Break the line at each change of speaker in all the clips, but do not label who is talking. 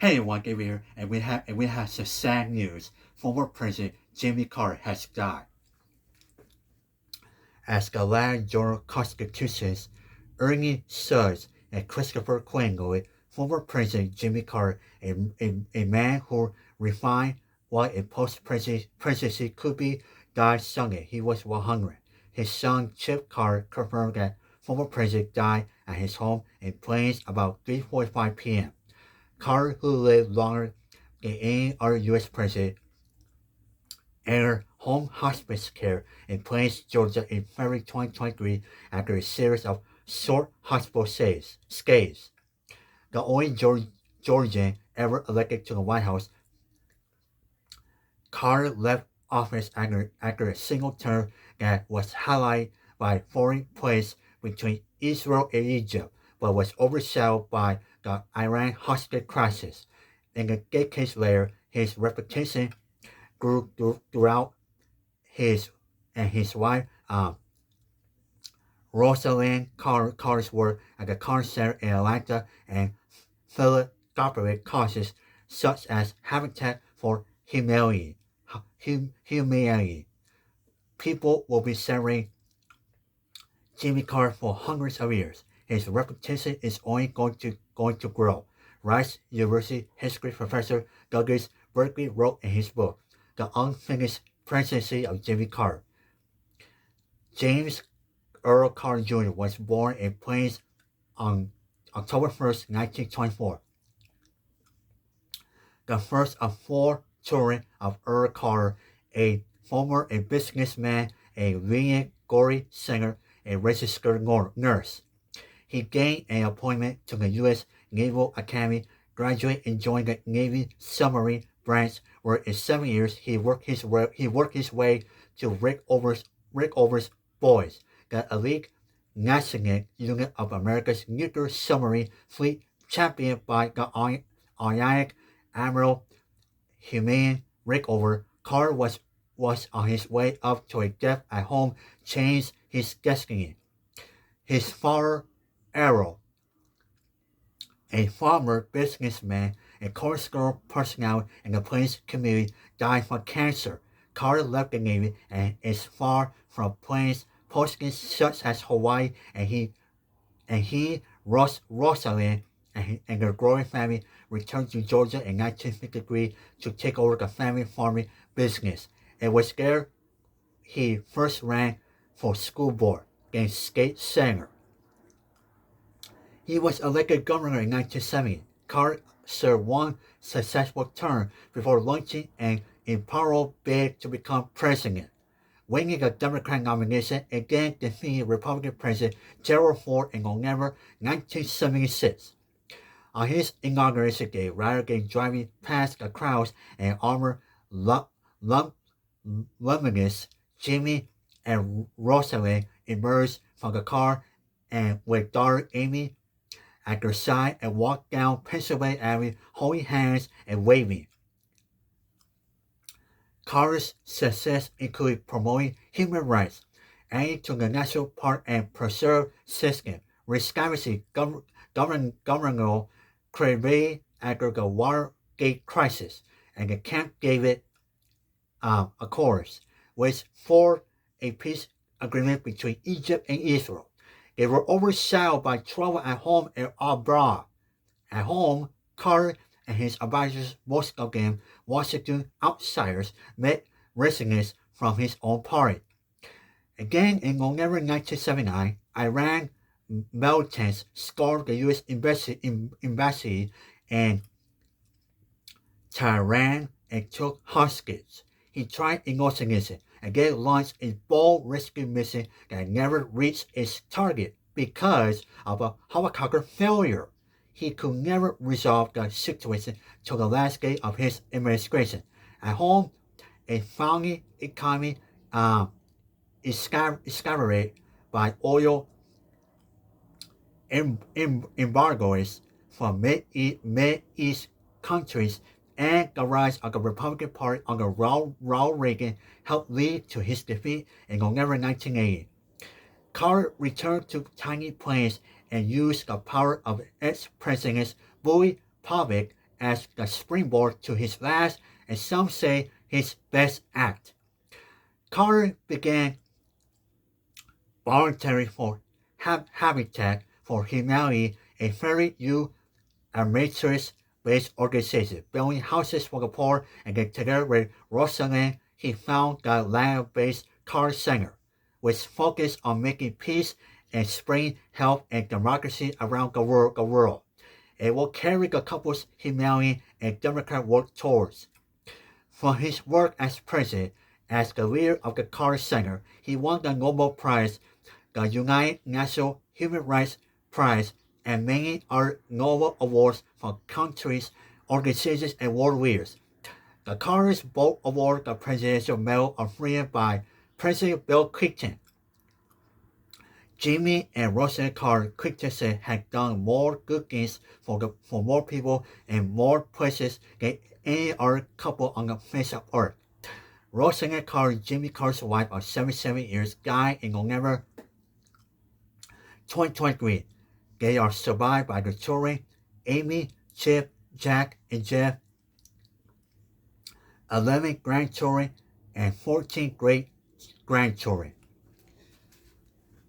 Hey everyone, Gabe here, and we have some sad news. Former President Jimmy Carter has died. As the Atlanta Journal-Constitution's Ernie Sudds and Christopher Quinn noted, former President Jimmy Carter, a man who refined what a post-presidency could be, died Sunday. He was 100. His son Chip Carter confirmed that former president died at his home in Plains about 3:45 p.m. Carter, who lived longer than any other U.S. president, entered home hospice care in Plains, Georgia in February 2023 after a series of short hospital stays. The only Georgian ever elected to the White House, Carter left office after a single term that was highlighted by foreign place between Israel and Egypt, but was overshadowed by the Iran hostage crisis. In a decade later, his reputation grew throughout his and his wife, Rosalind Carter's work at the Carter Center in Atlanta and philanthropic causes such as Habitat for Humanity. People will be celebrating Jimmy Carter for hundreds of years. His reputation is only going to grow. Rice University history professor Douglas Berkeley wrote in his book, The Unfinished Presidency of Jimmy Carter. James Earl Carter Jr. was born in Plains on October 1st, 1924. The first of four children of Earl Carter, a businessman, a lenient gory singer, a registered nurse. He gained an appointment to the U.S. Naval Academy, graduated and joined the Navy submarine branch, where in 7 years he worked his way to Rickover's Boys, the elite nascent unit of America's nuclear submarine fleet, championed by the Ionic Admiral Humane Rickover. Carter was on his way up to a death at home, changed his destiny. His father, Errol, a farmer, businessman, and cornerstone personality in the Plains community, died from cancer. Carter left the Navy and is far from Plains postings such as Hawaii, and Rosalind, and their growing family returned to Georgia in 1953 to take over the family farming business. It was there he first ran for school board, then state senator. He was elected governor in 1970. Carter served one successful term before launching an impossible bid to become president, winning the Democratic nomination, again defeating Republican President Gerald Ford in November 1976. On his inauguration day, rather than driving past the crowds and armored limousines, Jimmy and Rosalind emerged from the car and with daughter Amy at their side and walked down Pennsylvania Avenue holding hands and waving. Carter's success included promoting human rights, adding to the national park and preserve system, reestablishing governmental credibility after the Watergate crisis, and the Camp David Accords, which forged a peace agreement between Egypt and Israel. They were overshadowed by trouble at home and abroad. At home, Carter and his advisors, most of them Washington outsiders, met resistance from his own party. Again, in November 1979, Iran militants stormed the U.S. embassy in Tehran and took hostages. He tried negotiation and then launched a bold rescue mission that never reached its target because of a helicopter failure. He could never resolve the situation till the last day of his administration. At home, a founding economy is scattered by oil embargoes from Mid-East countries, and the rise of the Republican Party under Ronald Reagan helped lead to his defeat in November 1980. Carter returned to Tiny Plains and used the power of ex-presidents Bowie Povich as the springboard to his last and some say his best act. Carter began voluntary for Habitat for Humanity, a very youth amateur-based organization, building houses for the poor, and together with Rosalind, he founded the Atlanta-based Carter Center, which focused on making peace and spreading health and democracy around the world. It will carry the couple's humanity and democratic work towards. For his work as president, as the leader of the Carter Center, he won the Nobel Prize, the United Nations Human Rights Prize, and many other Nobel Awards from countries, organizations, and world leaders. The Carters both awarded the Presidential Medal of Freedom by President Bill Clinton. Jimmy and Rosalind Carter, Clinton said, had done more good things for more people in more places than any other couple on the face of earth. Rosalind Carter, Jimmy Carter's wife of 77 years, died in November 2023. They are survived by their children, Amy, Chip, Jack, and Jeff, 11 grandchildren, and 14 great-grandchildren.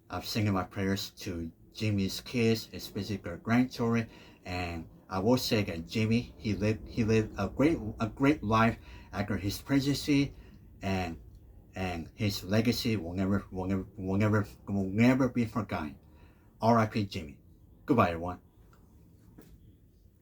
I'm singing my prayers to Jimmy's kids, especially their grandchildren, and I will say that Jimmy, he lived a great life after his presidency, and his legacy will never be forgotten. R.I.P. Jimmy. Goodbye, everyone.